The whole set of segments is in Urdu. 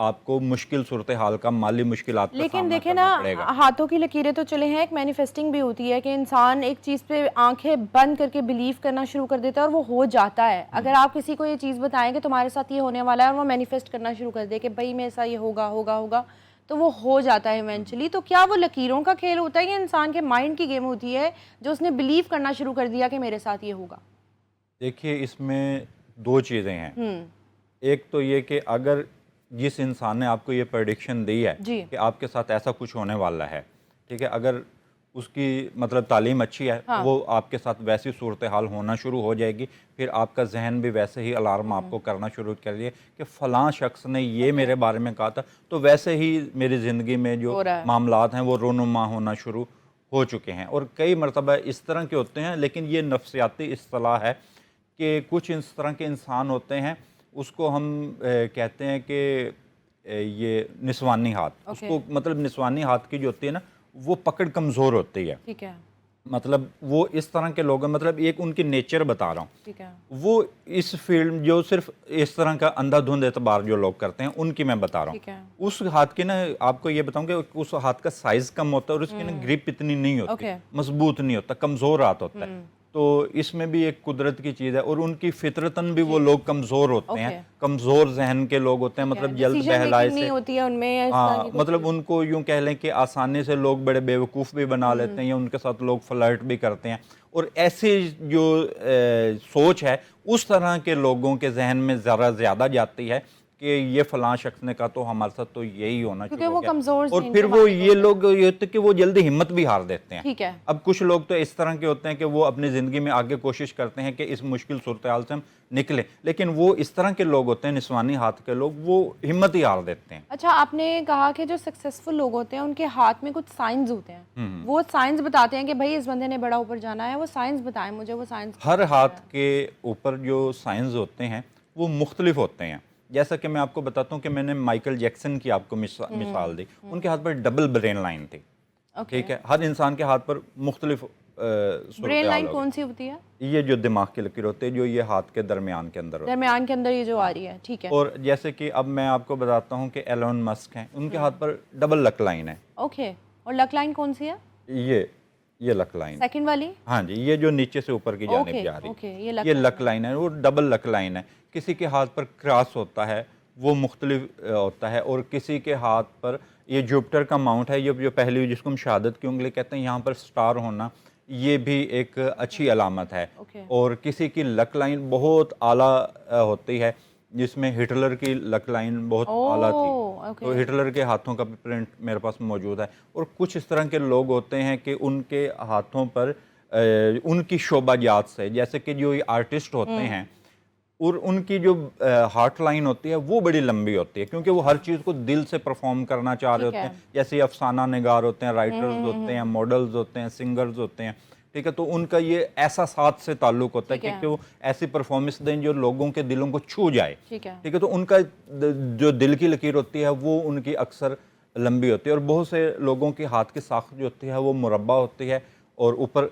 آپ کو مشکل صورتحال کا مالی مشکلات کا لیکن سامنا دیکھیں کرنا نا پڑے گا۔ ہاتھوں کی لکیریں تو چلے ہیں، ایک مینیفیسٹنگ بھی ہوتی ہے کہ انسان ایک چیز پہ آنکھیں بند کر کے بلیو کرنا شروع کر دیتا ہے اور وہ ہو جاتا ہے۔ اگر آپ کسی کو یہ چیز بتائیں کہ تمہارے ساتھ یہ ہونے والا ہے اور وہ مینیفیسٹ کرنا شروع کر دے کہ بھائی میرے ساتھ یہ ہوگا ہوگا ہوگا، تو وہ ہو جاتا ہے ایونچولی۔ تو کیا وہ لکیروں کا کھیل ہوتا ہے یا انسان کے مائنڈ کی گیم ہوتی ہے جو اس نے بلیو کرنا شروع کر دیا کہ میرے ساتھ یہ ہوگا؟ دیکھیے اس میں دو چیزیں ہیں۔ ایک تو یہ کہ اگر جس انسان نے آپ کو یہ پریڈکشن دی ہے جی کہ آپ کے ساتھ ایسا کچھ ہونے والا ہے، ٹھیک ہے، اگر اس کی مطلب تعلیم اچھی ہے وہ آپ کے ساتھ ویسی صورتحال ہونا شروع ہو جائے گی، پھر آپ کا ذہن بھی ویسے ہی الارم آپ کو کرنا شروع کر دیا کہ فلاں شخص نے یہ میرے بارے میں کہا تھا، تو ویسے ہی میری زندگی میں جو ہو رہا ہے۔ معاملات ہیں وہ رونما ہونا شروع ہو چکے ہیں۔ اور کئی مرتبہ اس طرح کے ہوتے ہیں، لیکن یہ نفسیاتی اصطلاح ہے کہ کچھ اس طرح کے انسان ہوتے ہیں، اس کو ہم کہتے ہیں کہ یہ نسوانی ہاتھ، اس کو مطلب نسوانی ہاتھ کی جو ہوتی ہے نا وہ پکڑ کمزور ہوتی ہے، ٹھیک ہے مطلب وہ اس طرح کے لوگ ہیں، مطلب ایک ان کی نیچر بتا رہا ہوں، ٹھیک ہے وہ اس فیلڈ جو صرف اس طرح کا اندھا دھند اعتبار جو لوگ کرتے ہیں ان کی میں بتا رہا ٹھیک ہے ہوں۔ اس ہاتھ کی نا آپ کو یہ بتاؤں کہ اس ہاتھ کا سائز کم ہوتا ہے اور اس کی نا گرپ اتنی نہیں ہوتی، مضبوط نہیں ہوتا، کمزور ہاتھ ہوتا ہے۔ تو اس میں بھی ایک قدرت کی چیز ہے، اور ان کی فطرتاً بھی وہ لوگ کمزور ہوتے ہیں، کمزور ذہن کے لوگ ہوتے ہیں، مطلب جلد بہلائے سے، نہیں ہوتی ہے ان میں، ہاں مطلب ان کو یوں کہہ لیں کہ آسانی سے لوگ بڑے بیوقوف بھی بنا لیتے ہیں، یا ان کے ساتھ لوگ فلرٹ بھی کرتے ہیں، اور ایسی جو سوچ ہے اس طرح کے لوگوں کے ذہن میں ذرا زیادہ جاتی ہے کہ یہ فلاں شخص نے کہا تو ہمارے ساتھ تو یہی ہونا شروع ہو گیا، اور پھر وہ یہ لوگ یہ ہوتے کہ وہ جلدی ہمت بھی ہار دیتے ہیں۔ ٹھیک ہے اب کچھ لوگ تو اس طرح کے ہوتے ہیں کہ وہ اپنی زندگی میں آگے کوشش کرتے ہیں کہ اس مشکل صورتحال سے ہم نکلیں، لیکن وہ اس طرح کے لوگ ہوتے ہیں نسوانی ہاتھ کے لوگ، وہ ہمت ہی ہار دیتے ہیں۔ اچھا، آپ نے کہا کہ جو سکسیسفل لوگ ہوتے ہیں ان کے ہاتھ میں کچھ سائنز ہوتے ہیں، وہ سائنز بتاتے ہیں کہ بھائی اس بندے نے بڑا اوپر جانا ہے، وہ سائنز بتائیں مجھے، وہ سائنز ہر ہاتھ کے اوپر جو سائنز ہوتے ہیں وہ مختلف ہوتے ہیں۔ جیسا کہ میں آپ کو بتاتا ہوں کہ میں نے مائیکل جیکسن کی آپ کو مثال دی، ان کے ہاتھ پر ڈبل برین لائن تھی، ٹھیک ہے، ہر انسان کے ہاتھ پر مختلف برین لائن کون سی ہوتی ہے؟ یہ جو دماغ کی لکیر ہوتی ہے جو یہ ہاتھ کے درمیان کے اندر ہوتی ہے، درمیان کے اندر یہ جو آ رہی ہے، ٹھیک ہے۔ اور جیسے کہ اب میں آپ کو بتاتا ہوں کہ ایلون مسک ہیں، ان کے ہاتھ پر ڈبل لک لائن ہے۔ اوکے، اور لک لائن کون سی ہے؟ یہ لک لائن، سیکنڈ والی؟ ہاں جی، یہ جو نیچے سے اوپر کی جانب جا رہی ہے یہ لک لائن ہے، وہ ڈبل لک لائن ہے۔ کسی کے ہاتھ پر کراس ہوتا ہے وہ مختلف ہوتا ہے، اور کسی کے ہاتھ پر یہ جوپٹر کا ماؤنٹ ہے، یہ جو پہلی جس کو ہم شہادت کی انگلی کہتے ہیں، یہاں پر سٹار ہونا یہ بھی ایک اچھی علامت ہے۔ اور کسی کی لک لائن بہت اعلیٰ ہوتی ہے، جس میں ہٹلر کی لک لائن بہت اعلیٰ تھی، تو ہٹلر کے ہاتھوں کا بھی پرنٹ میرے پاس موجود ہے۔ اور کچھ اس طرح کے لوگ ہوتے ہیں کہ ان کے ہاتھوں پر ان کی شعبہ جات سے، جیسے کہ جو یہ آرٹسٹ ہوتے ہیں، اور ان کی جو ہارٹ لائن ہوتی ہے وہ بڑی لمبی ہوتی ہے، کیونکہ وہ ہر چیز کو دل سے پرفارم کرنا چاہ رہے ہوتے ہیں، جیسے افسانہ نگار ہوتے ہیں، رائٹرز ہوتے ہیں، ماڈلز ہوتے ہیں، سنگرز ہوتے ہیں، ٹھیک ہے، تو ان کا یہ احساسات سے تعلق ہوتا ہے کہ وہ ایسی پرفارمنس دیں جو لوگوں کے دلوں کو چھو جائے، ٹھیک ہے، تو ان کا جو دل کی لکیر ہوتی ہے وہ ان کی اکثر لمبی ہوتی ہے۔ اور بہت سے لوگوں کی ہاتھ کی ساخت جو ہوتی ہے وہ مربع ہوتی ہے، اور اوپر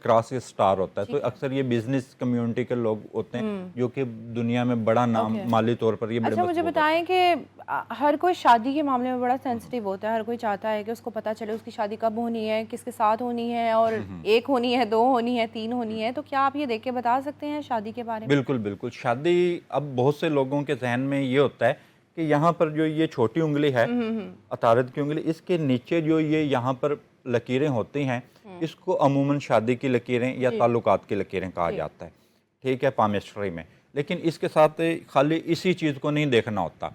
کراس یا سٹار ہوتا ہے، تو اکثر یہ بزنس کمیونٹی کے لوگ ہوتے ہیں جو کہ دنیا میں بڑا نام مالی طور پر یہ بڑے اچھا مجھے بتائیں کہ ہر کوئی شادی کے معاملے میں بڑا سینسٹیو ہوتا ہے، ہر کوئی چاہتا ہے کہ اس کو پتہ چلے اس کی شادی کب ہونی ہے، کس کے ساتھ ہونی ہے، اور ایک ہونی ہے، دو ہونی ہے، تین ہونی ہے، تو کیا آپ یہ دیکھ کے بتا سکتے ہیں شادی کے بارے میں؟ بالکل بالکل، شادی اب بہت سے لوگوں کے ذہن میں یہ ہوتا ہے کہ یہاں پر جو یہ چھوٹی انگلی ہے، عطارد کی انگلی، اس کے نیچے جو یہ یہاں پر لکیریں ہوتی ہیں، اس کو عموماً شادی کی لکیریں یا تعلقات کی لکیریں کہا جاتا ہے، ٹھیک ہے، پامسٹری میں۔ لیکن اس کے ساتھ خالی اسی چیز کو نہیں دیکھنا ہوتا،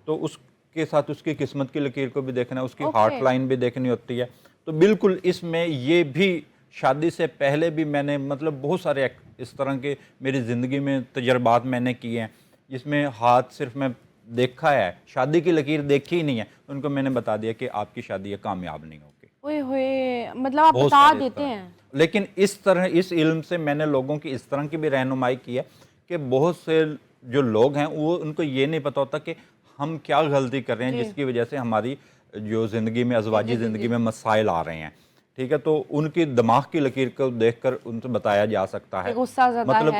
تو اس کے ساتھ اس کی قسمت کی لکیر کو بھی دیکھنا ہے، اس کی ہارٹ لائن بھی دیکھنی ہوتی ہے۔ تو بالکل اس میں یہ بھی شادی سے پہلے بھی میں نے مطلب بہت سارے اس طرح کے میری زندگی میں تجربات میں نے کیے ہیں، جس میں ہاتھ صرف میں دیکھا ہے، شادی کی لکیر دیکھی ہی نہیں ہے، ان کو میں نے بتا دیا کہ آپ کی شادی یہ کامیاب نہیں ہوگی۔ اوئے ہوئے، مطلب آپ بتا دیتے ہیں۔ لیکن اس طرح اس علم سے میں نے لوگوں کی اس طرح کی بھی رہنمائی کی ہے کہ بہت سے جو لوگ ہیں وہ ان کو یہ نہیں پتہ ہوتا کہ ہم کیا غلطی کر رہے ہیں جس کی وجہ سے ہماری جو زندگی میں ازواجی زندگی میں مسائل آ رہے ہیں، ٹھیک ہے، تو ان کی دماغ کی لکیر کو دیکھ کر ان سے بتایا جا سکتا ہے، مطلب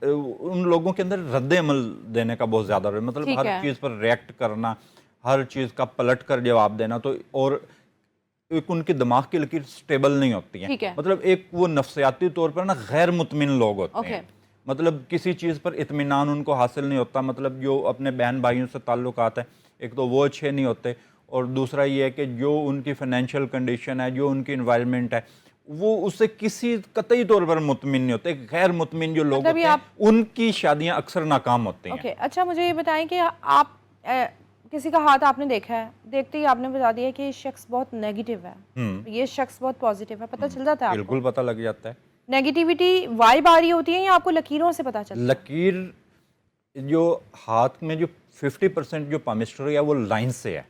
ان لوگوں کے اندر رد عمل دینے کا بہت زیادہ رہا ہے، مطلب ہر چیز پر ریئیکٹ کرنا، ہر چیز کا پلٹ کر جواب دینا، تو اور ایک ان کی دماغ کی لکیر سٹیبل نہیں ہوتی ہیں، مطلب ایک وہ نفسیاتی طور پر نا غیر مطمئن لوگ ہوتے ہیں، مطلب کسی چیز پر اطمینان ان کو حاصل نہیں ہوتا، مطلب جو اپنے بہن بھائیوں سے تعلقات ہیں ایک تو وہ اچھے نہیں ہوتے، اور دوسرا یہ ہے کہ جو ان کی فائنینشیل کنڈیشن ہے، جو ان کی انوائرمنٹ ہے، وہ اس سے کسی قطعی طور پر مطمئن نہیں ہوتے. غیر مطمئن جو لوگ ہوتے ہیں ان کی شادیاں اکثر ناکام ہوتی ہیں. اچھا مجھے یہ بتائیں کہ آپ کسی کا ہاتھ آپ نے دیکھا ہے، دیکھتے ہی آپ نے بتا دیا کہ یہ شخص بہت نیگیٹو ہے، یہ شخص بہت پازیٹیو ہے، پتہ چل جاتا ہے؟ بالکل پتہ لگ جاتا ہے. نیگیٹیوٹی وائب آ رہی ہوتی ہے یا آپ کو لکیروں سے پتہ چلتا ہے؟ لکیر جو ہاتھ میں جو 50% جو پامسٹری ہے وہ لائن سے ہے،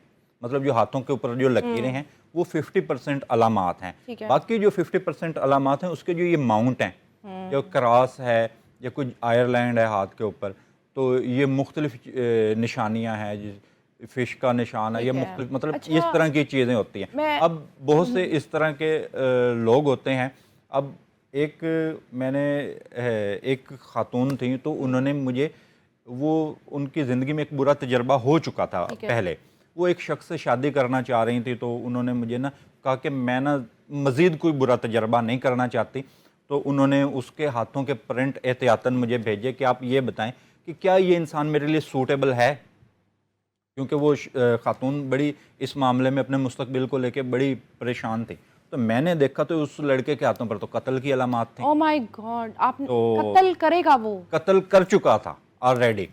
مطلب جو ہاتھوں کے اوپر جو لکیریں ہیں وہ 50% علامات ہیں. باقی جو 50% علامات ہیں اس کے جو یہ ماؤنٹ ہیں، جو کراس ہے یا کچھ آئرلینڈ ہے ہاتھ کے اوپر، تو یہ مختلف نشانیاں ہیں، فش کا نشان ہے، یہ مختلف مطلب اس طرح کی چیزیں ہوتی ہیں. اب بہت سے اس طرح کے لوگ ہوتے ہیں. اب ایک میں نے ایک خاتون تھیں تو انہوں نے مجھے وہ ان کی زندگی میں ایک برا تجربہ ہو چکا تھا پہلے، وہ ایک شخص سے شادی کرنا چاہ رہی تھی، تو انہوں نے مجھے نا کہا کہ میں نا مزید کوئی برا تجربہ نہیں کرنا چاہتی، تو انہوں نے اس کے ہاتھوں کے پرنٹ احتیاطاً مجھے بھیجے کہ آپ یہ بتائیں کہ کیا یہ انسان میرے لیے سوٹیبل ہے، کیونکہ وہ خاتون بڑی اس معاملے میں اپنے مستقبل کو لے کے بڑی پریشان تھی. تو میں نے دیکھا تو اس لڑکے کے ہاتھوں پر تو قتل کی علامات تھیں. او مائی گاڈ، آپ قتل کرے گا؟ وہ قتل کر چکا تھا آلریڈی.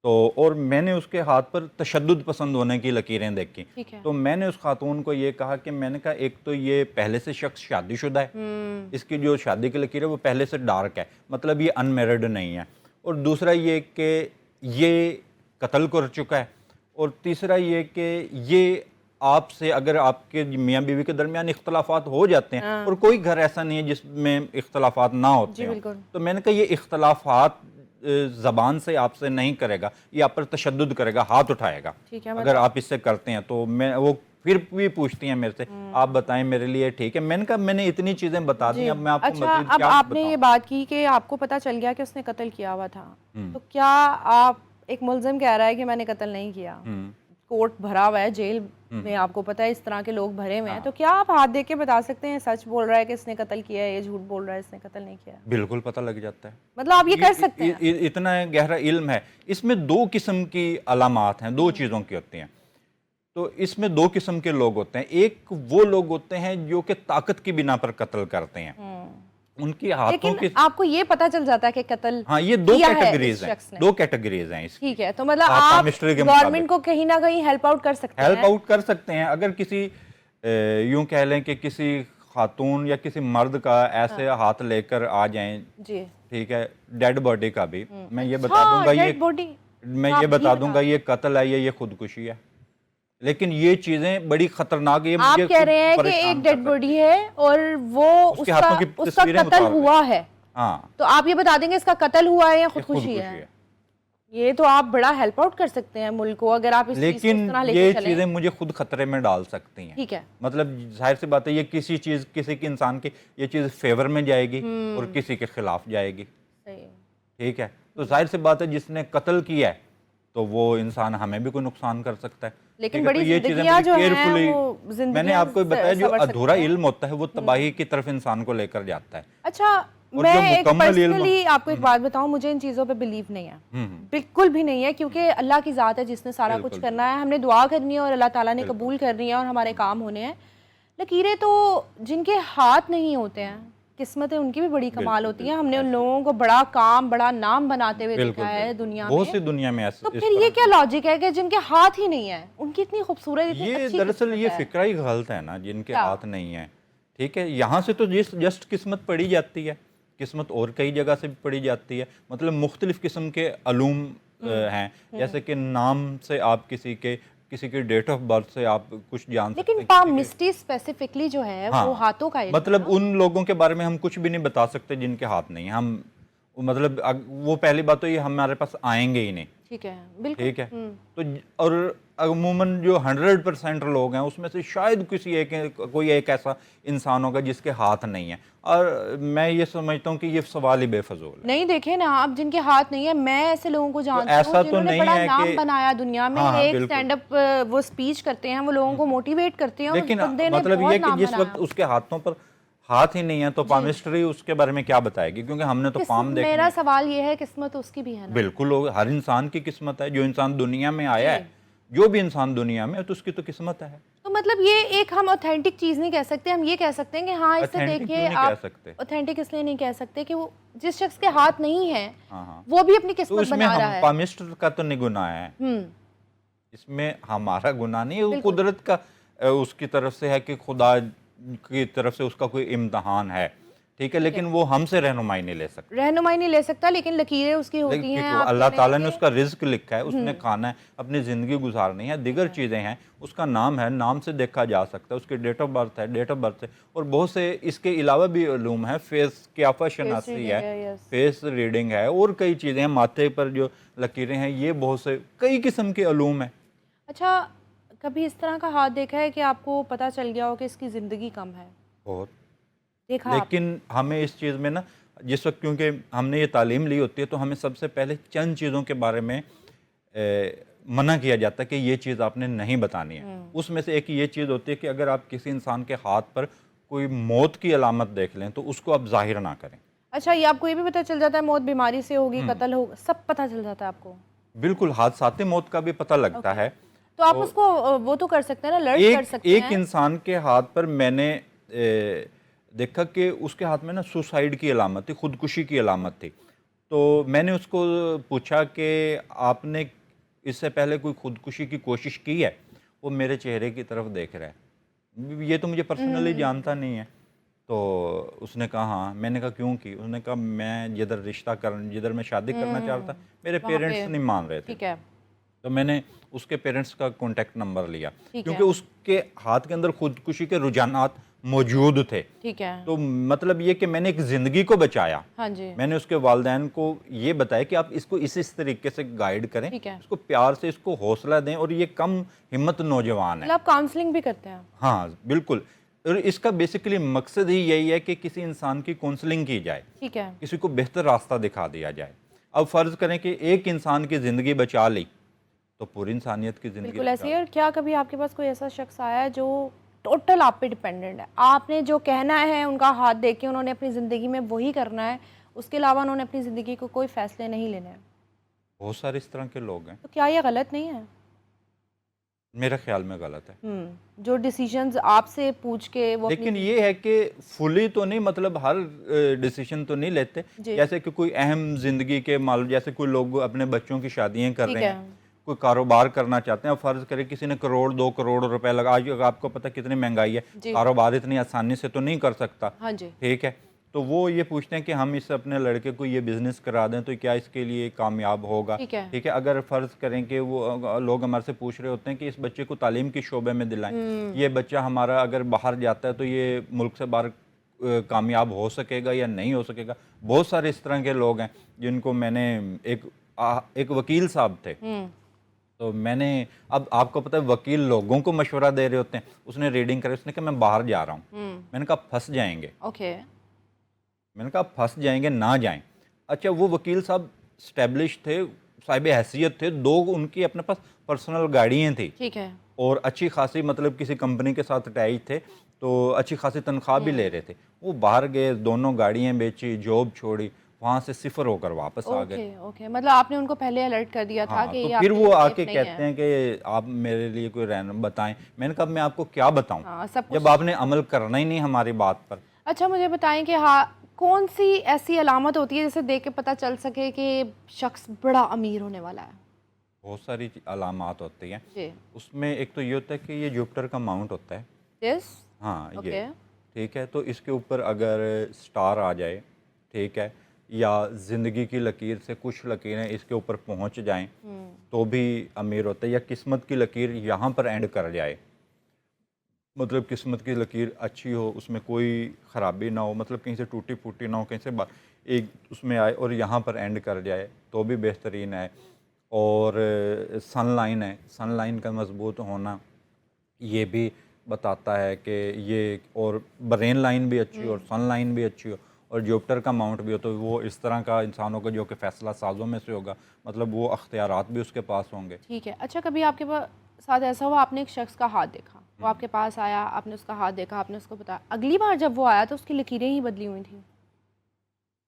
تو اور میں نے اس کے ہاتھ پر تشدد پسند ہونے کی لکیریں دیکھی. تو میں نے اس خاتون کو یہ کہا کہ میں نے کہا ایک تو یہ پہلے سے شخص شادی شدہ ہے، اس کی جو شادی کی لکیر ہے وہ پہلے سے ڈارک ہے، مطلب یہ ان میرڈ نہیں ہے، اور دوسرا یہ کہ یہ قتل کر چکا ہے، اور تیسرا یہ کہ یہ آپ سے اگر آپ کے میاں بیوی کے درمیان اختلافات ہو جاتے ہیں، اور کوئی گھر ایسا نہیں ہے جس میں اختلافات نہ ہوتے ہیں، تو میں نے کہا یہ اختلافات زبان سے آپ سے نہیں کرے گا، یہ آپ پر تشدد کرے گا، ہاتھ اٹھائے گا اگر آپ اس سے کرتے ہیں. تو میں وہ پھر بھی پوچھتی ہیں میرے سے آپ بتائیں میرے لیے ٹھیک ہے. میں نے کہا میں نے اتنی چیزیں بتا دی، اب میں آپ کو مزید کیا بتاؤں. اب آپ نے یہ بات کی کہ آپ کو پتہ چل گیا کہ اس نے قتل کیا ہوا تھا، تو کیا آپ ایک ملزم کہہ رہا ہے کہ میں نے قتل نہیں کیا، کورٹ بھرا ہوا ہے، جیل میں آپ کو پتہ ہے اس طرح کے لوگ بھرے ہوئے ہیں، تو کیا آپ ہاتھ دیکھ کے بتا سکتے ہیں سچ بول رہا ہے کہ اس نے قتل کیا ہے یا جھوٹ بول رہا ہے اس نے قتل نہیں کیا؟ بالکل پتہ لگ جاتا ہے، مطلب آپ یہ کر سکتے ہیں. اتنا گہرا علم ہے. اس میں دو قسم کی علامات ہیں، دو چیزوں کی ہوتی ہیں. تو اس میں دو قسم کے لوگ ہوتے ہیں. ایک وہ لوگ ہوتے ہیں جو کہ طاقت کی بنا پر قتل کرتے ہیں، ان کی ہاتھوں کی، آپ کو یہ پتہ چل جاتا ہے کہ قتل، ہاں یہ دو کیٹیگریز ہیں، دو کیٹیگریز ہیں اس کی. ٹھیک ہے، تو مطلب آپ گورنمنٹ کو کہیں نہ کہیں ہیلپ آؤٹ کر سکتے ہیں. ہیلپ آؤٹ کر سکتے ہیں اگر کسی یوں کہہ لیں کہ کسی خاتون یا کسی مرد کا ایسے ہاتھ لے کر آ جائیں، جی ٹھیک ہے، ڈیڈ باڈی کا بھی میں یہ بتا دوں گا یہ قتل ہے یا یہ خودکشی ہے، لیکن یہ چیزیں بڑی خطرناک ہیں. آپ کہہ رہے ہیں کہ ایک ڈیڈ باڈی ہے اور وہ اس کا قتل ہوا ہے، ہاں، تو آپ یہ بتا دیں گے اس کا قتل ہوا ہے یا خودکشی ہے. یہ تو آپ بڑا ہیلپ آؤٹ کر سکتے ہیں ملک کو اگر آپ اس چیز کو اس طرح لے کے چلیں. لیکن یہ چیزیں مجھے خود خطرے میں ڈال سکتی ہیں. ٹھیک ہے، مطلب ظاہر سی بات ہے یہ کسی کے انسان کی یہ چیز فیور میں جائے گی اور کسی کے خلاف جائے گی. ٹھیک ہے، تو ظاہر سی بات ہے جس نے قتل کیا ہے تو وہ انسان ہمیں بھی کوئی نقصان کر سکتا ہے. لیکن بڑی زندگیاں جو ہیں وہ زندگیاں، میں نے آپ کو بتایا جو ادھورا علم ہوتا ہے وہ تباہی کی طرف انسان کو لے کر جاتا ہے. اچھا میں ایک پرسنلی آپ کو ایک بات بتاؤں، مجھے ان چیزوں پہ بلیو نہیں ہے، بالکل بھی نہیں ہے، کیونکہ اللہ کی ذات ہے جس نے سارا کچھ کرنا ہے، ہم نے دعا کرنی ہے اور اللہ تعالیٰ نے قبول کرنی ہے اور ہمارے کام ہونے ہیں. لکیریں تو جن کے ہاتھ نہیں ہوتے ہیں، قسمتیں ان کی بھی بڑی کمال ہوتی ہیں. ہم نے ان لوگوں کو بڑا کام، بڑا نام بناتے ہوئے دیکھا ہے دنیا میں، بہت سی دنیا میں ایسا. تو پھر یہ کیا لاجک ہے کہ جن کے ہاتھ ہی نہیں ہیں ان کی اتنی خوبصورت، یہ دراصل یہ فکرہ ہی غلط ہے نا، جن کے ہاتھ نہیں ہیں. ٹھیک ہے، یہاں سے تو جسٹ قسمت پڑھی جاتی ہے، قسمت اور کئی جگہ سے بھی پڑھی جاتی ہے. مطلب مختلف قسم کے علوم ہیں، جیسے کہ نام سے آپ کسی کے ڈیٹ آف برتھ سے آپ کچھ جان سکتے ہیں. لیکن پامسٹری اسپیسیفکلی جو ہے وہ ہاتھوں کا ہے، مطلب ان لوگوں کے بارے میں ہم کچھ بھی نہیں بتا سکتے جن کے ہاتھ نہیں ہیں. ہم مطلب وہ پہلی بات تو یہ ہمارے پاس آئیں گے ہی نہیں. ٹھیک ہے، بالکل ٹھیک ہے. تو اور عموماً جو 100% لوگ ہیں اس میں سے شاید کوئی ایک ایسا انسان ہوگا جس کے ہاتھ نہیں ہیں، اور میں یہ سمجھتا ہوں کہ یہ سوال ہی بے فضول ہے۔ نہیں دیکھیں نا آپ، جن کے ہاتھ نہیں ہے، میں ایسے لوگوں کو جانتی ایسا ہوں تو جنہوں نے نہیں بڑا ہے نام کہ بنایا دنیا میں، ہاں ایک بالکل، سٹینڈ اپ وہ سپیچ کرتے ہیں، وہ لوگوں کو موٹیویٹ کرتے ہیں، اس لیکن بندے نے مطلب بہت یہ کہ نام جس بنایا۔ وقت اس کے ہاتھوں پر ہاتھ ہی نہیں ہے تو پامسٹری اس کے بارے میں کیا بتائے گی، کیونکہ ہم نے تو پام دیکھنے میرا ہیں۔ سوال یہ ہے، قسمت اس کی بھی ہے نا؟ بالکل، ہر انسان کی قسمت ہے، جو انسان دنیا میں آیا ہے، جو بھی انسان دنیا میں ہے تو اس کی تو قسمت ہے۔ تو مطلب یہ ایک ہم اوتھینٹک چیز نہیں کہہ سکتے، ہم یہ کہہ سکتے ہیں کہ ہاں اس سے اتھینٹک دیکھیے کیوں نہیں آپ، کہہ سکتے؟ اوتھینٹک اس لیے نہیں کہہ سکتے کہ وہ جس شخص کے ہاتھ نہیں ہے ہاں ہاں، وہ بھی اپنی تو قسمت اس میں بنا ہم رہا ہے۔ پامسٹر کا تو نہیں گناہ ہے، ہوں، اس میں ہمارا گناہ نہیں ہے، وہ بالکل قدرت کا اس کی طرف سے ہے کہ خدا کی طرف سے اس کا کوئی امتحان ہے، ٹھیک ہے، لیکن وہ ہم سے رہنمائی نہیں لے سکتا۔ رہنمائی نہیں لے سکتا، لیکن لکیریں اس کی ہوتی ہیں۔ لیکن آپ اللہ کہہ رہے تعالیٰ ہیں نے کہ اس کا رزق لکھا ہے، اس نے کھانا ہے، اپنی زندگی گزارنی ہے، دیگر چیزیں ہیں، اس کا نام ہے، نام سے دیکھا جا سکتا ہے، اس کی ڈیٹ آف برتھ ہے، ڈیٹ آف برتھ ہے، اور بہت سے اس کے علاوہ بھی علوم ہیں، فیس قیافہ شناسی ہے، فیس ریڈنگ ہے، اور کئی چیزیں ہیں، ماتھے پر جو لکیریں ہیں، یہ بہت سے کئی قسم کے علوم ہیں۔ اچھا، کبھی اس طرح کا ہاتھ دیکھا ہے کہ آپ کو پتہ چل گیا ہو کہ اس کی زندگی کم ہے؟ بہت، دیکھا آپ؟ لیکن ہمیں اس چیز میں نا، جس وقت کیونکہ ہم نے یہ تعلیم لی ہوتی ہے تو ہمیں سب سے پہلے چند چیزوں کے بارے میں منع کیا جاتا ہے کہ یہ چیز آپ نے نہیں بتانی ہے۔ اس میں سے ایک یہ چیز ہوتی ہے کہ اگر آپ کسی انسان کے ہاتھ پر کوئی موت کی علامت دیکھ لیں تو اس کو آپ ظاہر نہ کریں۔ اچھا، یہ آپ کو یہ بھی پتہ چل جاتا ہے موت بیماری سے ہوگی، قتل ہوگا، سب پتہ چل جاتا ہے آپ کو؟ بالکل، حادثاتی موت کا بھی پتہ لگتا ہے۔ تو آپ اس کو وہ تو کر سکتے ہیں نا، الرٹ کر سکتے ایک ہیں۔ انسان کے ہاتھ پر میں نے دیکھا کہ اس کے ہاتھ میں نا سوسائیڈ کی علامت تھی، خودکشی کی علامت تھی، تو میں نے اس کو پوچھا کہ آپ نے اس سے پہلے کوئی خودکشی کی کوشش کی ہے؟ وہ میرے چہرے کی طرف دیکھ رہا ہے، یہ تو مجھے پرسنلی جانتا نہیں ہے، تو اس نے کہا ہاں۔ میں نے کہا کیوں کی؟ اس نے کہا میں جدھر میں شادی کرنا چاہتا میرے پیرنٹس نہیں مان رہے تھے، ٹھیک ہے، تو میں نے اس کے پیرنٹس کا کانٹیکٹ نمبر لیا، ٹھیک کیونکہ ہے، اس کے ہاتھ کے اندر خودکشی کے رجحانات موجود تھے، ٹھیک ہے، تو مطلب یہ کہ میں نے ایک زندگی کو بچایا۔ ہاں جی، میں نے اس کے والدین کو یہ بتایا کہ آپ اس کو اس طریقے سے گائیڈ کریں، ٹھیک ہے۔ اس کو پیار سے، اس کو حوصلہ دیں، اور یہ کم ہمت نوجوان ہے۔ مطلب آپ کاؤنسلنگ بھی کرتے ہیں؟ ہاں بالکل، اور اس کا بیسیکلی مقصد ہی یہی ہے کہ کسی انسان کی کونسلنگ کی جائے، ٹھیک ہے، کسی کو بہتر راستہ دکھا دیا جائے۔ اب فرض کریں کہ ایک انسان کی زندگی بچا لی تو پوری انسانیت کی زندگی بالکل ایسے ہی۔ اور کیا کبھی آپ کے پاس کوئی ایسا شخص آیا ہے جو ٹوٹل آپ پہ ڈیپینڈنٹ ہے، آپ نے جو کہنا ہے ان کا ہاتھ دیکھ کے انہوں نے اپنی زندگی میں وہی کرنا ہے، اس کے علاوہ انہوں نے اپنی زندگی کو کوئی فیصلے نہیں لینے ہیں؟ بہت سارے اس طرح کے لوگ ہیں، تو کیا یہ غلط نہیں ہے؟ میرے خیال میں غلط ہے، جو ڈیسیجنز آپ سے پوچھ کے وہ لیکن یہ ہے کہ فلی تو نہیں، مطلب ہر ڈیسیشن تو نہیں لیتے، جیسے کہ کوئی اہم زندگی کے جیسے کوئی لوگ اپنے بچوں کی شادیاں کر رہے ہیں، کوئی کاروبار کرنا چاہتے ہیں، فرض کرے کسی نے 1-2 کروڑ روپے لگا، آج آپ کو پتہ کتنی مہنگائی ہے، کاروبار اتنی آسانی سے تو نہیں کر سکتا، ہاں جی، ٹھیک ہے، تو وہ یہ پوچھتے ہیں کہ ہم اس اپنے لڑکے کو یہ بزنس کرا دیں تو کیا اس کے لیے کامیاب ہوگا، ٹھیک ہے، اگر فرض کریں کہ وہ لوگ ہمارے سے پوچھ رہے ہوتے ہیں کہ اس بچے کو تعلیم کی شعبے میں دلائیں، یہ بچہ ہمارا اگر باہر جاتا ہے تو یہ ملک سے باہر کامیاب ہو سکے گا یا نہیں ہو سکے گا۔ بہت سارے اس طرح کے لوگ ہیں جن کو میں نے ایک وکیل صاحب تھے، تو میں نے اب آپ کو پتہ ہے وکیل لوگوں کو مشورہ دے رہے ہوتے ہیں، اس نے ریڈنگ کری، اس نے کہا میں باہر جا رہا ہوں، میں نے کہا پھنس جائیں گے، اوکے، میں نے کہا پھنس جائیں گے، نہ جائیں۔ اچھا، وہ وکیل صاحب اسٹیبلش تھے، صاحب حیثیت تھے، 2 ان کی اپنے پاس پرسنل گاڑیاں تھیں، ٹھیک ہے، اور اچھی خاصی مطلب کسی کمپنی کے ساتھ اٹیچ تھے، تو اچھی خاصی تنخواہ بھی لے رہے تھے۔ وہ باہر گئے، دونوں گاڑیاں بیچی، جاب چھوڑی، وہاں سے 0 ہو کر واپس آ گئے۔ اوکے، مطلب آپ نے ان کو پہلے الرٹ کر دیا تھا ہاں، کہ تو یہ پھر آپ وہ آ سیف کے نہیں کہتے ہے۔ ہیں کہ آپ میرے لیے کوئی رہنما بتائیں۔ میں نے کہا میں آپ کو کیا بتاؤں ہاں، سب کچھ۔ جب آپ نے عمل کرنا ہی نہیں ہماری بات پر۔ اچھا، مجھے بتائیں کہ کون سی ایسی علامت ہوتی ہے جسے دیکھ کے پتہ چل سکے کہ شخص بڑا امیر ہونے والا ہے؟ بہت ساری علامات ہوتی ہیں، جی، اس میں ایک تو یہ ہوتا ہے کہ یہ جوپٹر کا ماؤنٹ ہوتا ہے، یس، ہاں اوکے، یہ ٹھیک ہے، تو اس کے اوپر اگر سٹار آ جائے، ٹھیک ہے، یا زندگی کی لکیر سے کچھ لکیریں اس کے اوپر پہنچ جائیں تو بھی امیر ہوتا ہے، یا قسمت کی لکیر یہاں پر اینڈ کر جائے، مطلب قسمت کی لکیر اچھی ہو، اس میں کوئی خرابی نہ ہو، مطلب کہیں سے ٹوٹی پھوٹی نہ ہو، کہیں سے ایک اس میں آئے اور یہاں پر اینڈ کر جائے تو بھی بہترین ہے۔ اور سن لائن ہے، سن لائن کا مضبوط ہونا یہ بھی بتاتا ہے کہ یہ، اور برین لائن بھی اچھی ہو اور سن لائن بھی اچھی ہو اور جوپٹر کا ماؤنٹ بھی ہو، تو وہ اس طرح کا انسان ہوگا جو کہ فیصلہ سازوں میں سے ہوگا، مطلب وہ اختیارات بھی اس کے پاس ہوں گے۔ ٹھیک ہے، اچھا کبھی آپ کے ساتھ ایسا ہوا آپ نے ایک شخص کا ہاتھ دیکھا، وہ آپ کے پاس آیا، آپ نے اس کا ہاتھ دیکھا، آپ نے اس کو بتایا، اگلی بار جب وہ آیا تو اس کی لکیریں ہی بدلی ہوئی تھیں؟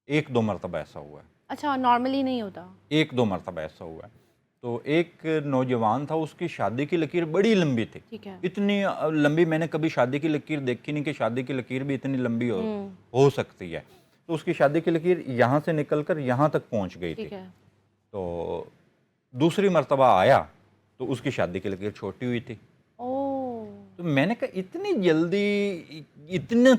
ایک دو مرتبہ ایسا ہوا ہے، اچھا، نارملی نہیں ہوتا؟ ایک دو مرتبہ ایسا ہوا ہے۔ تو ایک نوجوان تھا، اس کی شادی کی لکیر بڑی لمبی تھی، ٹھیک ہے۔ اتنی لمبی میں نے کبھی شادی کی لکیر دیکھی نہیں کہ شادی کی لکیر بھی اتنی لمبی ہو سکتی ہے۔ تو اس کی شادی کی لکیر یہاں سے نکل کر یہاں تک پہنچ گئی تھی۔ ٹھیک ہے۔ تو دوسری مرتبہ آیا تو اس کی شادی کی لکیر چھوٹی ہوئی تھی۔ اوہ، تو میں نے کہا اتنی جلدی اتنا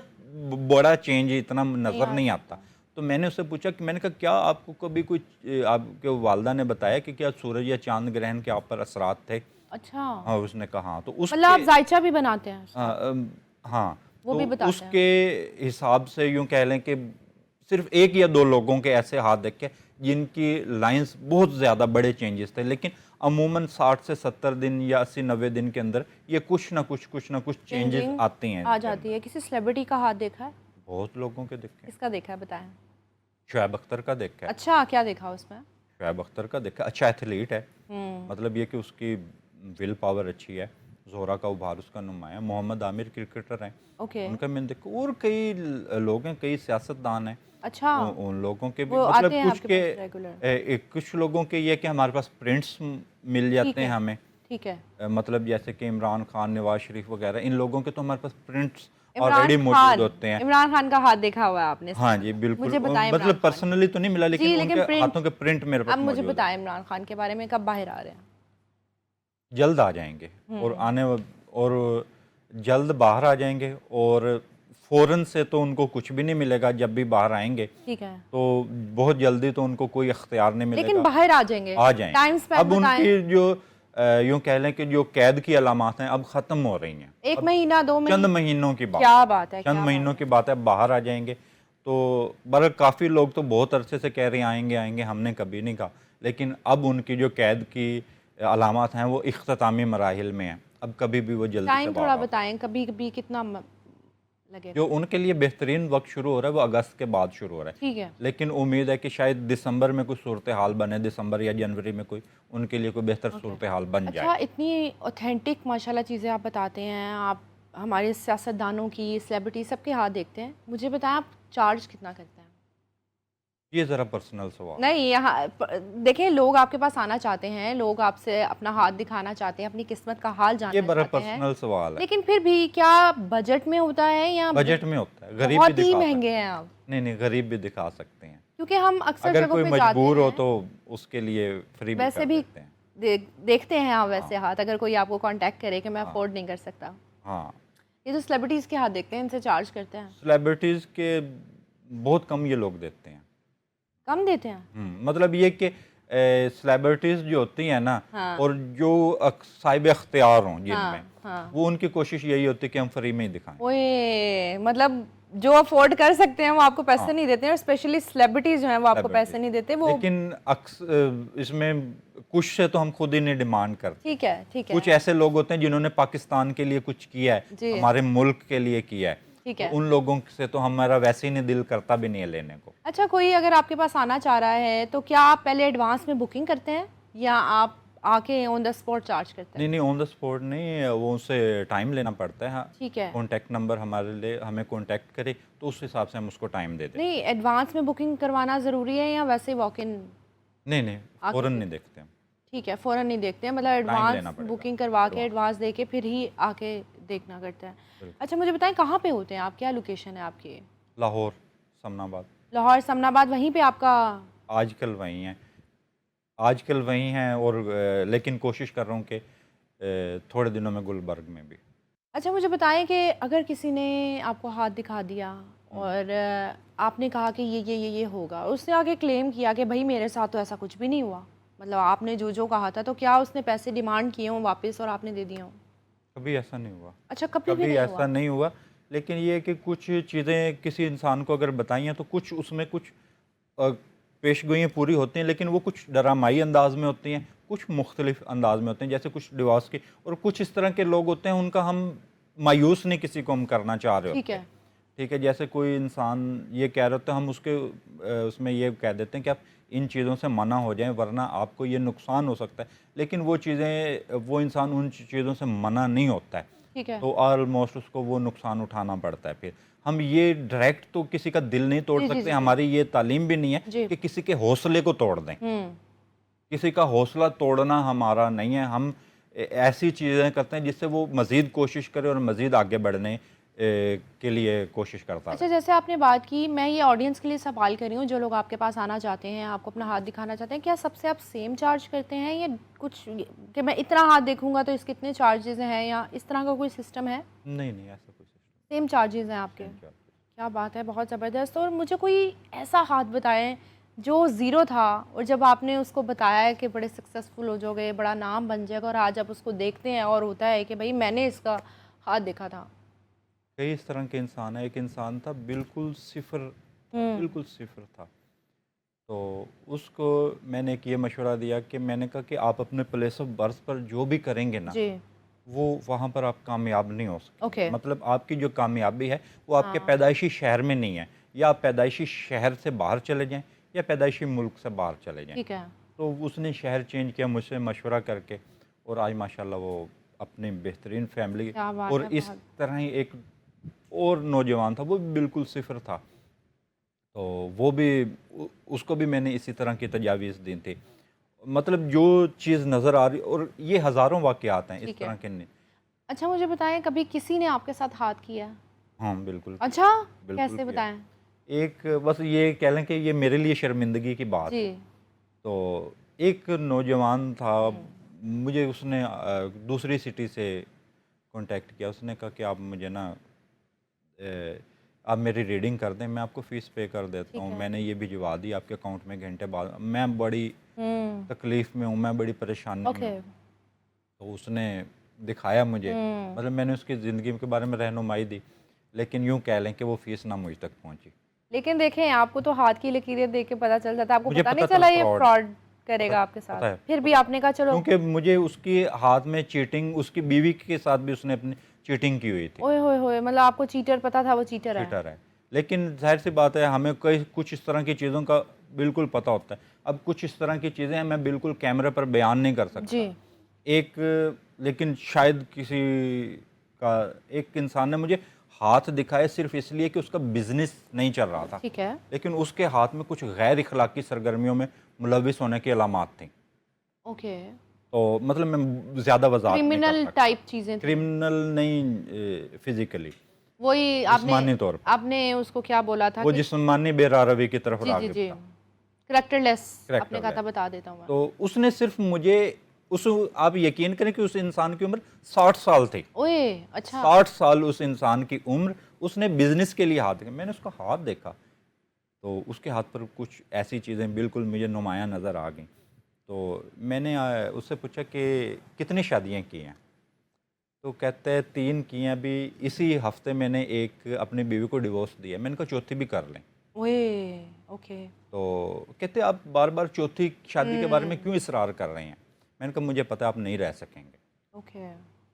بڑا چینج اتنا نظر نہیں آتا۔ تو میں نے اس سے پوچھا کہ میں نے کہا کیا آپ کو کبھی کوئی، آپ کے والدہ نے بتایا کہ کیا سورج یا چاند گرہن کے آپ پر اثرات تھے؟ اچھا، ہاں، اس نے کہا ہاں۔ تو اس مطلب آپ ذائچہ بھی بناتے ہیں؟ ہاں، وہ بھی تو بتاتے اس ہیں؟ کے حساب سے یوں کہہ لیں کہ صرف ایک یا دو لوگوں کے ایسے ہاتھ دیکھے جن کی لائنز بہت زیادہ بڑے چینجز تھے، لیکن عموماً 60 سے 70 دن یا 80-90 دن کے اندر یہ کچھ نہ کچھ چینجز آتی ہیں۔ آ جاتی ہے۔ کسی سیلیبریٹی کا ہاتھ دیکھا ہے؟ بہت لوگوں کے دیکھے ہیں۔ کس کا دیکھا ہے بتائیں؟ شعیب اختر کا دیکھا ہے۔ اچھا، کیا دیکھا اس میں؟ شعیب اختر کا دیکھا، اچھا ایتھلیٹ ہے، مطلب یہ کہ اس کی ول پاور اچھی ہے، زہرا کا ابھار اس کا نمایاں۔ محمد عامر کرکٹر ہیں، اوکے، ان کا میں نے دیکھا، اور کئی لوگ ہیں، کئی سیاستدان ہیں، اچھا، ان لوگوں کے بھی وہ مطلب آتے ہیں آپ کچھ کے کے پاس ریگولر؟ کچھ لوگوں کے یہ کہ ہمارے پاس پرنٹس مل جاتے ہیں ہمیں، ٹھیک ہے۔ مطلب جیسے کہ عمران خان، نواز شریف وغیرہ، ان لوگوں کے تو ہمارے پاس پرنٹس عمران آلریڈی موجود ہوتے ہیں۔ عمران خان کا ہاتھ دیکھا ہوا ہے آپ نے؟ ہاں جی بالکل، مجھے بتائیں مطلب پرسنلی تو نہیں ملا، لیکن ان کے ہاتھوں کے پرنٹ میرے پاس اب موجود مجھے ہیں۔ بتائیں عمران خان کے بارے میں، کب باہر آ رہے ہیں؟ جلد آ جائیں گے، اور جلد باہر آ جائیں گے، اور فوراً سے تو ان کو کچھ بھی نہیں ملے گا، جب بھی باہر آئیں گے ٹھیک ہے، تو بہت جلدی تو ان کو کوئی اختیار نہیں ملے گا، لیکن باہر آ جائیں گے، آ جائیں گے۔ ٹائم سپین اب ان بتائیں۔ کی جو یوں کہہ لیں کہ جو قید کی علامات ہیں اب ختم ہو رہی ہیں، ایک مہینہ، 2 مہینہ؟ چند مہینوں کی بات، کیا بات ہے، چند مہینوں کی بات ہے، باہر آ جائیں گے۔ تو بلکہ کافی لوگ تو بہت عرصے سے کہہ رہے ہیں آئیں گے، ہم نے کبھی نہیں کہا، لیکن اب ان کی جو قید کی علامات ہیں وہ اختتامی مراحل میں ہیں، اب کبھی بھی وہ جلدی سے ٹائم باہر تھوڑا آ بتائیں، کبھی کبھی کتنا لگے گا؟ جو ان کے لیے بہترین وقت شروع ہو رہا ہے وہ اگست کے بعد شروع ہو رہا ہے، ٹھیک ہے، لیکن امید ہے کہ شاید دسمبر میں کوئی صورتحال بنے، دسمبر یا جنوری میں کوئی ان کے لیے کوئی بہتر صورتحال بن جائے۔ اچھا، اتنی اوتھینٹک ماشاءاللہ چیزیں آپ بتاتے ہیں، آپ ہمارے سیاستدانوں کی، سیلیبریٹی سب کے ہاتھ دیکھتے ہیں، مجھے بتائیں آپ چارج کتنا کرتے ہیں؟ یہ ذرا پرسنل سوال نہیں، یہاں دیکھیں، لوگ آپ کے پاس آنا چاہتے ہیں، لوگ آپ سے اپنا ہاتھ دکھانا چاہتے ہیں، اپنی قسمت کا حال یہ جاننا بڑا چاہتے ہیں، پرسنل سوال ہے۔ لیکن پھر بھی کیا بجٹ میں ہوتا ہے یا بجٹ میں ہوتا ہے، غریب بھی بہت ہی دکھا مہنگے سکتے ہیں ہیں، آپ؟ نہیں غریب بھی دکھا سکتے ہیں، کیونکہ ہم اکثر اگر جگہوں کوئی پہ جاتے مجبور ہو ہیں، تو اس کے لیے فری بھی ویسے کر بھی دیتے ہیں۔ دیکھتے ہیں آپ ویسے ہاتھ، اگر کوئی آپ کو کانٹیکٹ کرے کہ میں افورڈ نہیں کر سکتا، ہاں، یہ تو سیلیبریٹیز کے ہاتھ دیکھتے ہیں، ان سے چارج کرتے ہیں؟ سیلیبریٹیز کے بہت کم یہ لوگ دیتے ہیں، کم دیتے ہیں؟ مطلب یہ کہ سیلیبریٹیز جو ہوتی ہیں نا، ہاں، اور جو صاحب اختیار ہوں جن میں، ہاں، وہ ان کی کوشش یہی ہوتی ہے کہ ہم فری میں ہی دکھائیں۔ اوئے، مطلب جو افورڈ کر سکتے ہیں وہ آپ کو پیسے نہیں دیتے ہیں، اور اسپیشلی سیلیبریٹیز جو ہیں وہ آپ کو پیسے نہیں دیتے، وہ لیکن اس میں کچھ سے تو ہم خود ہی نہیں ڈیمانڈ کرتے، ٹھیک ہے، ٹھیک ہے، کچھ ایسے لوگ ہوتے ہیں جنہوں نے پاکستان کے لیے کچھ کیا ہے، جی، ہمارے ملک کے لیے کیا ہے، ٹھیک تو ہے۔ ان لوگوں سے تو ہمارا ویسے ہی نہیں دل کرتا بھی نہیں ہے لینے کو۔ اچھا، کوئی اگر آپ کے پاس آنا چاہ رہا ہے تو کیا آپ پہلے ایڈوانس میں بکنگ کرتے ہیں یا آپ آ کے آن دا اسپاٹ چارج کرتے ہیں؟ نہیں آن دا اسپاٹ نہیں، وہ ان سے ٹائم لینا پڑتا ہے، ٹھیک ہے، کانٹیکٹ نمبر ہمارے لیے ہمیں کانٹیکٹ کرے تو اس حساب سے ہم اس کو ٹائم دے دیں۔ نہیں، ایڈوانس میں بکنگ کروانا ضروری ہے یا ویسے واک ان؟ نہیں فوراً نہیں دیکھتے ہم، ٹھیک ہے، فوراً نہیں دیکھتے ہیں، مطلب ایڈوانس بکنگ کروا کے ایڈوانس دے کے پھر ہی آ کے دیکھنا کرتے ہیں۔ اچھا مجھے بتائیں کہاں پہ ہوتے ہیں آپ، کیا لوکیشن ہے آپ کی؟ لاہور، سمن آباد۔ لاہور سمن آباد، وہیں پہ آپ کا؟ آج کل وہیں ہیں، اور لیکن کوشش کر رہا ہوں کہ تھوڑے دنوں میں گلبرگ میں بھی۔ اچھا مجھے بتائیں کہ اگر کسی نے آپ کو ہاتھ دکھا دیا اور آپ نے کہا کہ یہ ہوگا، اس نے آگے کلیم کیا کہ بھائی میرے ساتھ تو ایسا کچھ بھی نہیں ہوا، مطلب آپ نے جو کہا تھا، تو کیا اس نے پیسے ڈیمانڈ کیے ہوں واپس اور آپ نے دے دیا ہوں؟ کبھی ایسا نہیں ہوا، اچھا، کبھی بھی ایسا نہیں ہوا، لیکن یہ کہ کچھ چیزیں کسی انسان کو اگر بتائیں ہیں تو کچھ اس میں کچھ پیش گوئیاں پوری ہوتی ہیں، لیکن وہ کچھ ڈرامائی انداز میں ہوتی ہیں، کچھ مختلف انداز میں ہوتے ہیں، جیسے کچھ ڈیوارس کے، اور کچھ اس طرح کے لوگ ہوتے ہیں ان کا ہم مایوس نہیں کسی کو ہم کرنا چاہ رہے ٹھیک ہوتے ہے. ہیں. ٹھیک ہے، جیسے کوئی انسان یہ کہہ رہے ہوتے ہیں، ہم اس کے اس میں یہ کہہ دیتے ہیں کہ آپ ان چیزوں سے منع ہو جائیں ورنہ آپ کو یہ نقصان ہو سکتا ہے، لیکن وہ چیزیں، وہ انسان ان چیزوں سے منع نہیں ہوتا ہے، ٹھیک ہے. تو آلموسٹ اس کو وہ نقصان اٹھانا پڑتا ہے. پھر ہم یہ ڈائریکٹ تو کسی کا دل نہیں توڑ جی جی سکتے، جی ہماری یہ تعلیم بھی نہیں ہے جی. کہ کسی کے حوصلے کو توڑ دیں. کسی کا حوصلہ توڑنا ہمارا نہیں ہے. ہم ایسی چیزیں کرتے ہیں جس سے وہ مزید کوشش کرے اور مزید آگے بڑھنے کے لیے کوشش کرتا اچھا، رہے. جیسے آپ نے بات کی، میں یہ آڈینس کے لیے سوال کر رہی ہوں جو لوگ آپ کے پاس آنا چاہتے ہیں، آپ کو اپنا ہاتھ دکھانا چاہتے ہیں، کیا سب سے آپ سیم چارج کرتے ہیں یا کچھ کہ میں اتنا ہاتھ دیکھوں گا تو اس کے اتنے چارجز ہیں، یا اس طرح کا کوئی سسٹم ہے؟ نہیں نہیں، ایسا کوئی سسٹم سیم چارجز ہیں آپ کے؟ نہیں. کیا بات ہے، بہت زبردست. اور مجھے کوئی ایسا ہاتھ بتائیں جو زیرو تھا اور جب آپ نے اس کو بتایا ہے کہ بڑے سکسیزفل ہو جاؤ گے، بڑا نام بن جائے گا، اور آج آپ اس کو دیکھتے ہیں اور ہوتا ہے کہ بھائی میں نے اس کا ہاتھ دیکھا تھا. کئی اس طرح کے انسان ہیں. ایک انسان تھا بالکل صفر تھا، بالکل صفر تھا. تو اس کو میں نے ایک یہ مشورہ دیا کہ میں نے کہا کہ آپ اپنے پلیس آف برتھ پر جو بھی کریں گے نا، جی. وہ وہاں پر آپ کامیاب نہیں ہو سکتے. اوکے. مطلب آپ کی جو کامیابی ہے وہ آپ کے پیدائشی شہر میں نہیں ہے، یا آپ پیدائشی شہر سے باہر چلے جائیں یا پیدائشی ملک سے باہر چلے جائیں. ٹھیک ہے. تو اس نے شہر چینج کیا مجھ سے مشورہ کر کے، اور آج ماشاءاللہ وہ اپنی بہترین فیملی، کیا بات اور ہے، اس طرح ہی ایک اور نوجوان تھا وہ بالکل صفر تھا، تو وہ بھی، اس کو بھی میں نے اسی طرح کی تجاویز دی تھی. مطلب جو چیز نظر آ رہی، اور یہ ہزاروں واقعات ہیں اس طرح کے. اچھا مجھے بتائیں، کبھی کسی نے آپ کے ساتھ ہاتھ کیا؟ ہاں بالکل. اچھا، بالکل کیسے کیا. بتائیں؟ ایک بس یہ کہہ لیں کہ یہ میرے لیے شرمندگی کی بات ہے. جی. تو ایک نوجوان تھا، مجھے اس نے دوسری سٹی سے کانٹیکٹ کیا. اس نے کہا کہ آپ مجھے نا آپ میری ریڈنگ کر دیں، میں آپ کو فیس پے کر دیتا ہوں. میں نے یہ بھجوا دی آپ کے اکاؤنٹ میں گھنٹے بعد. میں بڑی تکلیف میں ہوں، میں بڑی پریشانی میں ہوں. تو اس نے دکھایا مجھے، مطلب میں نے اس کی زندگی کے بارے میں رہنمائی دی، لیکن یوں کہہ لیں کہ وہ فیس نہ مجھ تک پہنچی. لیکن دیکھیں، آپ کو تو ہاتھ کی لکیریں دیکھ کے پتہ چل جاتا، آپ کو مجھے پتہ نہیں پتہ چلا تھا یہ فراڈ کرے گا آپ کے پتہ ساتھ، ہے. پھر بھی آپ نے کہا چلو. کیونکہ مجھے اس کے ہاتھ میں چیٹنگ، اس کی بیوی کے ساتھ بھی اس نے اپنی چیٹنگ کی ہوئی تھی. اوئے ہوئے ہوئے، مطلب آپ کو چیٹر پتہ تھا وہ چیٹر ہے. چیٹر ہے. لیکن ظاہر سی بات ہے ہمیں کچھ اس طرح کی چیزوں کا بالکل پتہ ہوتا ہے. اب کچھ اس طرح کی چیزیں میں بالکل کیمرے پر بیان نہیں کر سکتا. جی. ایک لیکن شاید کسی کا، ایک انسان نے مجھے ہاتھ دکھائے صرف اس لیے کہ اس کا بزنس نہیں چل رہا تھا، ٹھیک ہے. لیکن اس کے ہاتھ میں کچھ غیر اخلاقی سرگرمیوں میں ملوث ہونے کی علامات تھیں. اوکے. تو مطلب میں زیادہ وضاحت نہیں کر کرمنل سکتا. ٹائپ چیزیں تھیں. کرمنل نہیں، فزیکلی، وہی جسمانی طور پر. آپ نے اس کو کیا بولا تھا؟ وہ جسمانی بے راروی کی طرف جی جی راغب جی، تھا. کریکٹر لیس آپ نے کہا تھا، بتا دیتا ہوں میں. تو اس نے صرف مجھے، آپ یقین کریں کہ اس انسان کی عمر 60 سال تھی. اوئے اچھا. 60 سال اس انسان کی عمر. اس نے بزنس کے لیے ہاتھ دیا. میں نے اس کا ہاتھ دیکھا تو اس کے ہاتھ پر کچھ ایسی چیزیں بالکل مجھے نمایاں نظر آ گئیں. تو میں نے اس سے پوچھا کہ کتنی شادیاں کی ہیں؟ تو کہتے ہیں 3 کی ہیں. ابھی اسی ہفتے میں نے ایک اپنی بیوی کو ڈیورس دیا. میں نے کہا چوتھی بھی کر لیں. اوئے اوکے. تو کہتے آپ بار بار چوتھی شادی کے بارے میں کیوں اصرار کر رہے ہیں؟ میں نے کہا مجھے پتہ آپ نہیں رہ سکیں گے. اوکے.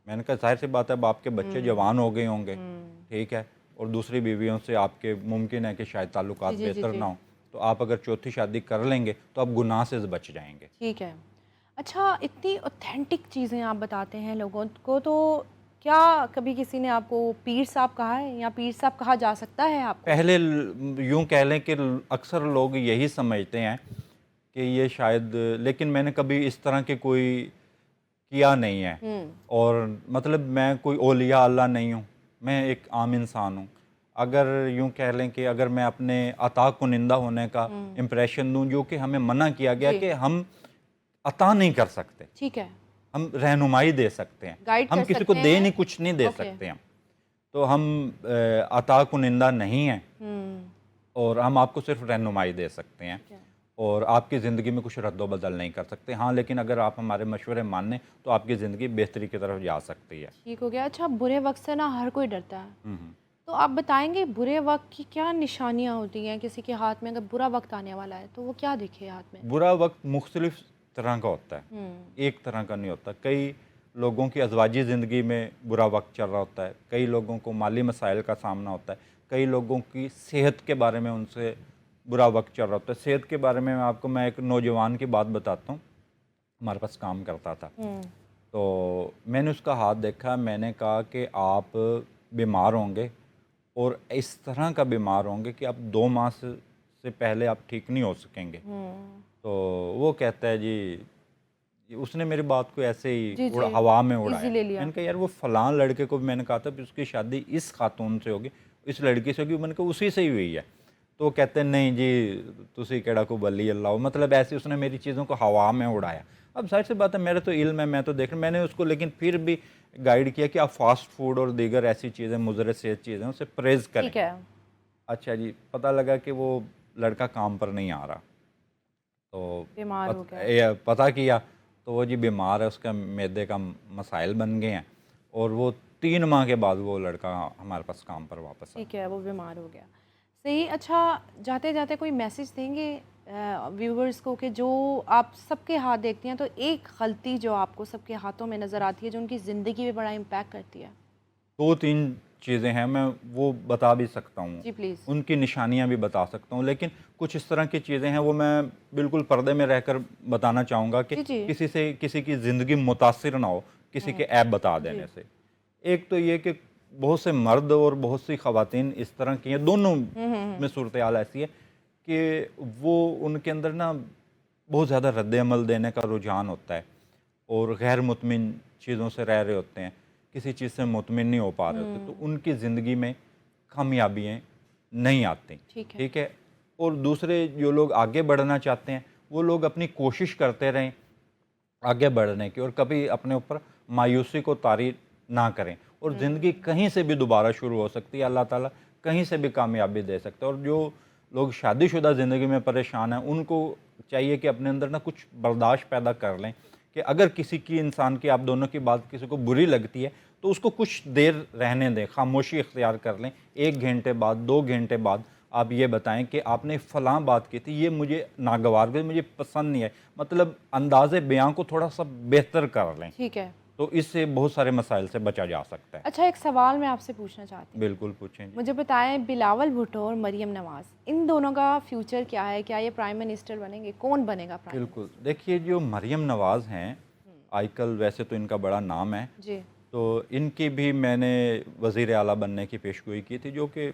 میں نے کہا ظاہر سی بات ہے اب آپ کے بچے جوان ہو گئے ہوں گے، ٹھیک ہے، اور دوسری بیویوں سے آپ کے ممکن ہے کہ شاید تعلقات بہتر نہ ہوں، تو آپ اگر چوتھی شادی کر لیں گے تو آپ گناہ سے بچ جائیں گے. ٹھیک ہے. اچھا، اتنی اوتھینٹک چیزیں آپ بتاتے ہیں لوگوں کو، تو کیا کبھی کسی نے آپ کو پیر صاحب کہا ہے، یا پیر صاحب کہا جا سکتا ہے آپ کو؟ پہلے یوں کہہ لیں کہ اکثر لوگ یہی سمجھتے ہیں کہ یہ شاید، لیکن میں نے کبھی اس طرح کے کوئی کیا نہیں ہے. اور مطلب میں کوئی اولیاء اللہ نہیں ہوں، میں ایک عام انسان ہوں. اگر یوں کہہ لیں کہ اگر میں اپنے عطا کنندہ ہونے کا امپریشن دوں، جو کہ ہمیں منع کیا گیا کہ ہم عطا نہیں کر سکتے، ٹھیک ہے، ہم رہنمائی دے سکتے ہیں، ہم کسی کو دے نہیں، کچھ نہیں دے سکتے ہم. تو ہم عطا کنندہ نہیں ہیں، اور ہم آپ کو صرف رہنمائی دے سکتے ہیں، اور آپ کی زندگی میں کچھ رد و بدل نہیں کر سکتے. ہاں لیکن اگر آپ ہمارے مشورے مانیں تو آپ کی زندگی بہتری کی طرف جا سکتی ہے. ٹھیک ہو گیا. اچھا، برے وقت سے نا ہر کوئی ڈرتا ہے، تو آپ بتائیں گے برے وقت کی کیا نشانیاں ہوتی ہیں؟ کسی کے ہاتھ میں اگر برا وقت آنے والا ہے تو وہ کیا دیکھے ہاتھ میں؟ برا وقت مختلف طرح کا ہوتا ہے، ایک طرح کا نہیں ہوتا. کئی لوگوں کی ازواجی زندگی میں برا وقت چل رہا ہوتا ہے، کئی لوگوں کو مالی مسائل کا سامنا ہوتا ہے، کئی لوگوں کی صحت کے بارے میں ان سے برا وقت چل رہا ہوتا ہے. صحت کے بارے میں آپ کو میں ایک نوجوان کی بات بتاتا ہوں. ہمارے پاس کام کرتا تھا، تو میں نے اس کا ہاتھ دیکھا. میں نے کہا کہ آپ بیمار ہوں گے اور اس طرح کا بیمار ہوں گے کہ آپ 2 ماہ سے پہلے آپ ٹھیک نہیں ہو سکیں گے. تو وہ کہتا ہے جی، اس نے میری بات کو ایسے ہی ہوا میں اڑایا. میں نے کہا یار وہ فلاں لڑکے کو میں نے کہا تھا کہ اس کی شادی اس خاتون سے ہوگی، اس لڑکی سے ہوگی. میں نے کہا اسی سے ہی ہوئی ہے. تو وہ کہتے ہیں نہیں جی تسی کیڑا کو بلی اللہ ہو. مطلب ایسے اس نے میری چیزوں کو ہوا میں اڑایا. اب ظاہر سی بات ہے میرا تو علم ہے، میں تو دیکھ رہا. میں نے اس کو لیکن پھر بھی گائیڈ کیا کہ آپ فاسٹ فوڈ اور دیگر ایسی چیزیں مضر صحت چیزیں اسے پرہیز کریں. اچھا جی، پتہ لگا کہ وہ لڑکا کام پر نہیں آ رہا. تو بیمار ہو گیا. پتہ کیا تو وہ جی بیمار ہے، اس کا معدے کا مسائل بن گئے ہیں اور وہ 3 ماہ کے بعد وہ لڑکا ہمارے پاس کام پر واپس آیا. ٹھیک ہے، وہ بیمار ہو گیا. صحیح. اچھا، جاتے جاتے کوئی میسیج دیں گے ویورز کو کہ جو آپ سب کے ہاتھ دیکھتے ہیں تو ایک غلطی جو آپ کو سب کے ہاتھوں میں نظر آتی ہے جو ان کی زندگی میں بڑا امپیکٹ کرتی ہے؟ 2-3 چیزیں ہیں، میں وہ بتا بھی سکتا ہوں. جی پلیز. ان کی نشانیاں بھی بتا سکتا ہوں، لیکن کچھ اس طرح کی چیزیں ہیں وہ میں بالکل پردے میں رہ کر بتانا چاہوں گا کہ کسی کی زندگی متاثر نہ ہو کسی کے عیب بتا دینے سے. ایک تو یہ کہ بہت سے مرد اور بہت سی خواتین اس طرح کی ہیں، دونوں میں صورتحال ایسی ہے کہ وہ ان کے اندر نا بہت زیادہ رد عمل دینے کا رجحان ہوتا ہے اور غیر مطمئن چیزوں سے رہ رہے ہوتے ہیں، کسی چیز سے مطمئن نہیں ہو پا رہے ہوتے. تو ان کی زندگی میں کامیابیاں نہیں آتی. ٹھیک ہے. اور دوسرے جو لوگ آگے بڑھنا چاہتے ہیں وہ لوگ اپنی کوشش کرتے رہیں آگے بڑھنے کی اور کبھی اپنے اوپر مایوسی کو طاری نہ کریں. اور زندگی کہیں سے بھی دوبارہ شروع ہو سکتی ہے، اللہ تعالیٰ کہیں سے بھی کامیابی دے سکتا ہے. اور جو لوگ شادی شدہ زندگی میں پریشان ہیں ان کو چاہیے کہ اپنے اندر نا کچھ برداشت پیدا کر لیں کہ اگر کسی کی انسان کی آپ دونوں کی بات کسی کو بری لگتی ہے تو اس کو کچھ دیر رہنے دیں، خاموشی اختیار کر لیں. 1 گھنٹے بعد 2 گھنٹے بعد آپ یہ بتائیں کہ آپ نے فلاں بات کی تھی، یہ مجھے ناگوار گئی، مجھے پسند نہیں ہے. مطلب انداز بیان کو تھوڑا سا بہتر کر لیں. ٹھیک ہے. تو اس سے بہت سارے مسائل سے بچا جا سکتا ہے. اچھا، ایک سوال میں آپ سے پوچھنا چاہتی ہوں. بالکل پوچھیں. مجھے بتائیں بلاول بھٹو اور مریم نواز ان دونوں کا فیوچر کیا ہے؟ کیا یہ پرائم منسٹر بنیں گے؟ کون بنے گا پرائم؟ بالکل. دیکھیے جو مریم نواز ہیں آج کل ویسے تو ان کا بڑا نام ہے جی، تو ان کی بھی میں نے وزیر اعلیٰ بننے کی پیشگوئی کی تھی جو کہ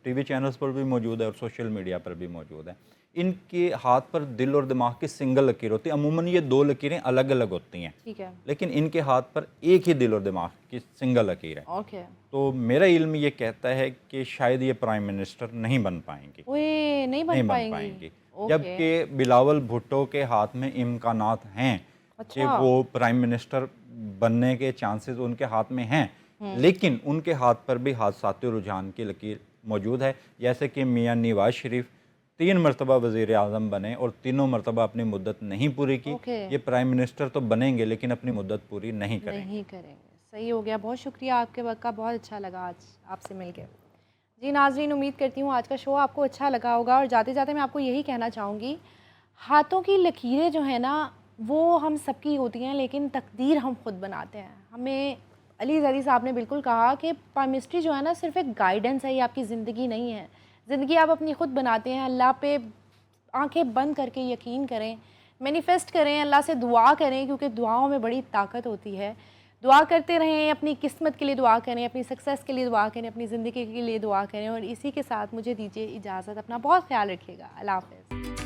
ٹی وی چینلز پر بھی موجود ہے اور سوشل میڈیا پر بھی موجود ہے. ان کے ہاتھ پر دل اور دماغ کی سنگل لکیر ہوتی ہے. عموماً یہ 2 لکیریں الگ الگ ہوتی ہیں. ٹھیک ہے. لیکن ان کے ہاتھ پر ایک ہی دل اور دماغ کی سنگل لکیر ہے. اوکے. تو میرا علم یہ کہتا ہے کہ شاید یہ پرائم منسٹر نہیں بن پائیں گی. نہیں بن پائیں گی. جبکہ بلاول بھٹو کے ہاتھ میں امکانات ہیں کہ وہ پرائم منسٹر بننے کے چانسز ان کے ہاتھ میں ہیں، لیکن ان کے ہاتھ پر بھی حادثاتی رجحان کی لکیر موجود ہے. جیسے کہ میاں نواز شریف 3 مرتبہ وزیر اعظم بنے اور تینوں مرتبہ اپنی مدت نہیں پوری کی. یہ پرائم منسٹر تو بنیں گے لیکن اپنی مدت پوری نہیں کریں گے. صحیح ہو گیا. بہت شکریہ آپ کے وقت کا، بہت اچھا لگا آج آپ سے مل کے. جی ناظرین، امید کرتی ہوں آج کا شو آپ کو اچھا لگا ہوگا. اور جاتے جاتے میں آپ کو یہی کہنا چاہوں گی، ہاتھوں کی لکیریں جو ہیں نا وہ ہم سب کی ہوتی ہیں لیکن تقدیر ہم خود بناتے ہیں. ہمیں علی زیدی صاحب نے بالکل کہا کہ پالمسٹری جو ہے نا صرف ایک گائیڈنس ہے، یہ آپ کی زندگی نہیں ہے. زندگی آپ اپنی خود بناتے ہیں. اللہ پہ آنکھیں بند کر کے یقین کریں، مینیفیسٹ کریں، اللہ سے دعا کریں کیونکہ دعاؤں میں بڑی طاقت ہوتی ہے. دعا کرتے رہیں، اپنی قسمت کے لیے دعا کریں، اپنی سکسیس کے لیے دعا کریں، اپنی زندگی کے لیے دعا کریں. اور اسی کے ساتھ مجھے دیجیے اجازت. اپنا بہت خیال رکھیے گا. اللہ حافظ.